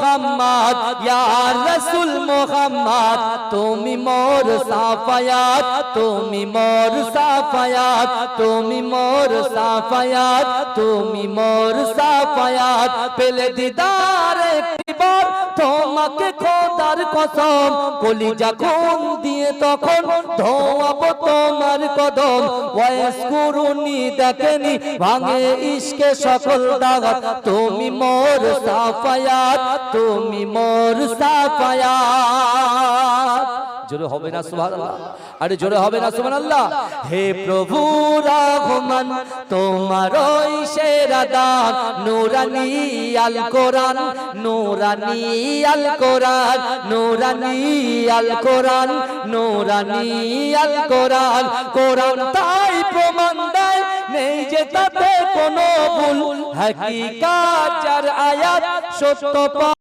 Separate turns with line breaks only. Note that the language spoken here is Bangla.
মোহাম্মদ ইয়া রাসূল মোহাম্মদ তুমি মোর সাফায়াত তুমি মোর সাফায়াত তুমি মোর সাফায়াত তুমি মোর সাফায়াত পেলে দিদারে একবার তোমাকে খোদার কসম কলিজা খুন দিয়ে তখন ধোয়াবো তোমার কদম ওয়াইস কুরুনি দেখেনি ভাঙে ইশকে সকল দাগাত তুমি মোর সাফায়াত তুমি মোর সাফায়াত জোরে হবে না সুবহানাল্লাহ আরে জোরে হবে না সুবহানাল্লাহ হে প্রভু রহমান তোমার ওই সেরা দান নূরানী আল কোরআন নূরানী আল কোরআন নূরানী আল কোরআন নূরানী আল কোরআন কোরআন তাই প্রমাণ দেয় নেই যে তাতে কোনো ভুল হাকিকাত চার আয়াত সত্য